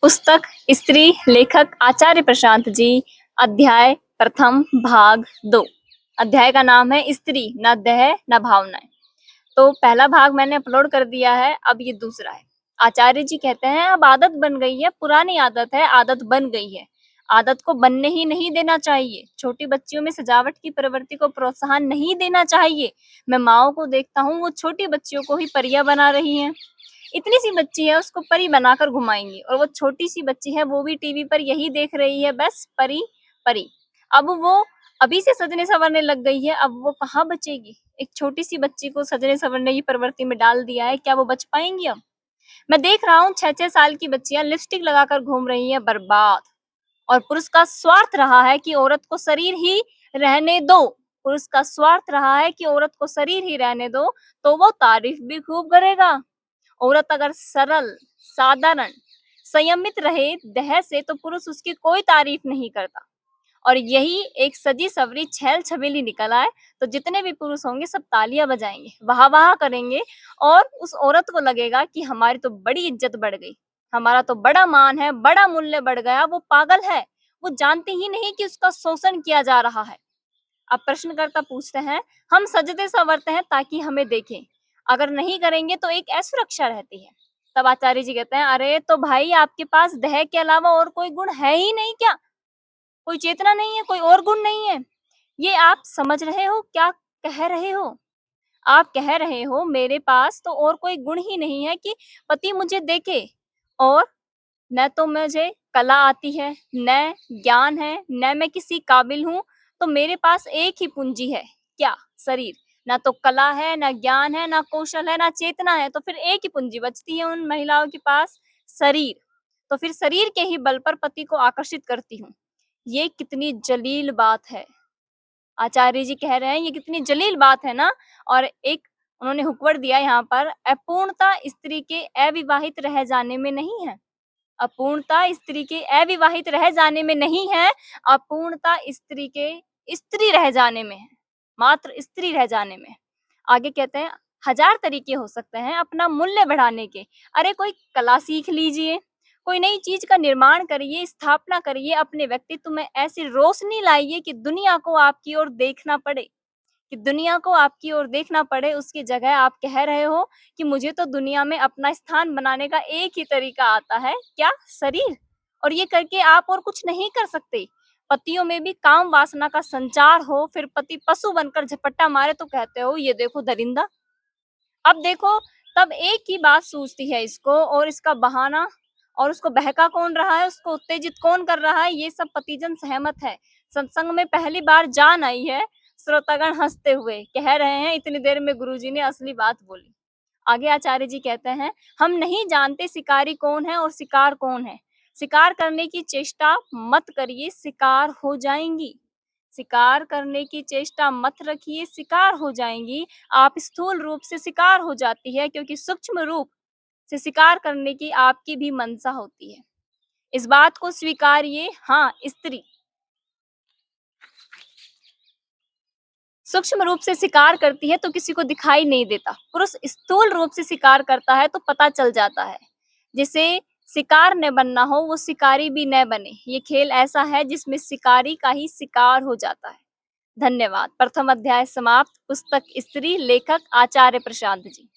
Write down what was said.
पुस्तक स्त्री, लेखक आचार्य प्रशांत जी। अध्याय प्रथम, भाग 2। अध्याय का नाम है स्त्री, न देह न भावनाएं। तो पहला भाग मैंने अपलोड कर दिया है, अब ये दूसरा है। आचार्य जी कहते हैं अब आदत बन गई है, पुरानी आदत है, आदत बन गई है। आदत को बनने ही नहीं देना चाहिए। छोटी बच्चियों में सजावट की प्रवृत्ति को प्रोत्साहन नहीं देना चाहिए। मैं माओ को देखता हूँ, वो छोटी बच्चियों को ही परियां बना रही हैं। इतनी सी बच्ची है, उसको परी बनाकर घुमाएंगी, और वो छोटी सी बच्ची है, वो भी टीवी पर यही देख रही है, बस परी परी। अब वो अभी से सजने संवरने लग गई है, अब वो कहाँ बचेगी। एक छोटी सी बच्ची को सजने संवरने की प्रवृत्ति में डाल दिया है, क्या वो बच पाएंगी। अब मैं देख रहा हूँ 6-6 साल की बच्चियां लिपस्टिक लगाकर घूम रही है, बर्बाद। और पुरुष का स्वार्थ रहा है कि औरत को शरीर ही रहने दो। पुरुष का स्वार्थ रहा है कि औरत को शरीर ही रहने दो, तो वो तारीफ भी खूब करेगा। औरत अगर सरल, साधारण, संयमित रहे देह से, तो पुरुष उसकी कोई तारीफ नहीं करता। और यही एक सजी सवरी छैल छबीली निकल आए, तो जितने भी पुरुष होंगे सब तालियां बजाएंगे, वाह वाह करेंगे, और उस औरत को लगेगा कि हमारी तो बड़ी इज्जत बढ़ गई, हमारा तो बड़ा मान है, बड़ा मूल्य बढ़ गया। वो पागल है, वो जानती ही नहीं कि उसका शोषण किया जा रहा है। अब प्रश्नकर्ता पूछते हैं, हम सजते संवरते हैं ताकि हमें देखें, अगर नहीं करेंगे तो एक असुरक्षा रहती है। तब आचार्य जी कहते हैं, अरे तो भाई आपके पास देह के अलावा और कोई गुण है ही नहीं क्या। कोई चेतना नहीं है, कोई और गुण नहीं है। ये आप समझ रहे हो क्या कह रहे हो। आप कह रहे हो मेरे पास तो और कोई गुण ही नहीं है कि पति मुझे देखे, और न तो मुझे कला आती है, न ज्ञान है, न मैं किसी काबिल हूँ। तो मेरे पास एक ही पूंजी है, क्या, शरीर। ना तो कला है, ना ज्ञान है, ना कौशल है, ना चेतना है, तो फिर एक ही पूंजी बचती है उन महिलाओं के पास, शरीर। तो फिर शरीर के ही बल पर पति को आकर्षित करती हूँ। ये कितनी जलील बात है। आचार्य जी कह रहे हैं ये कितनी जलील बात है ना। और एक उन्होंने हुक्वड़ दिया यहाँ पर, अपूर्णता स्त्री के अविवाहित रह जाने में नहीं है। अपूर्णता स्त्री के अविवाहित रह जाने में नहीं है, अपूर्णता स्त्री के स्त्री रह जाने में है, मात्र स्त्री रह जाने में। आगे कहते हैं, हजार तरीके हो सकते हैं अपना मूल्य बढ़ाने के। अरे कोई कला सीख लीजिए, कोई नई चीज का निर्माण करिए, स्थापना करिए, अपने व्यक्तित्व में ऐसी रोशनी लाइए कि दुनिया को आपकी ओर देखना पड़े, कि दुनिया को आपकी ओर देखना पड़े। उसकी जगह आप कह रहे हो कि मुझे तो दुनिया में अपना स्थान बनाने का एक ही तरीका आता है, क्या, शरीर। और ये करके आप और कुछ नहीं कर सकते। पतियों में भी काम वासना का संचार हो, फिर पति पशु बनकर झपट्टा मारे तो कहते हो ये देखो दरिंदा। अब देखो, तब एक ही बात सूझती है इसको, और इसका बहाना, और उसको बहका कौन रहा है, उसको उत्तेजित कौन कर रहा है, ये सब पतिजन सहमत है। सत्संग में पहली बार जान आई है। श्रोतागण हंसते हुए कह रहे हैं, इतनी देर में गुरुजी ने असली बात बोली। आगे आचार्य जी कहते हैं, हम नहीं जानते शिकारी कौन है और शिकार कौन है। शिकार करने की चेष्टा मत करिए, शिकार हो जाएंगी। शिकार करने की चेष्टा मत रखिए, शिकार हो जाएंगी। आप स्थूल रूप से शिकार हो जाती है, क्योंकि सूक्ष्म रूप से शिकार करने की आपकी भी मनसा होती है। इस बात को स्वीकारिए। हाँ, स्त्री सूक्ष्म रूप से शिकार करती है तो किसी को दिखाई नहीं देता, पुरुष स्थूल रूप से शिकार करता है तो पता चल जाता है। जिसे शिकार न बनना हो वो शिकारी भी न बने। ये खेल ऐसा है जिसमें शिकारी का ही शिकार हो जाता है। धन्यवाद। प्रथम अध्याय समाप्त। पुस्तक स्त्री, लेखक आचार्य प्रशांत जी।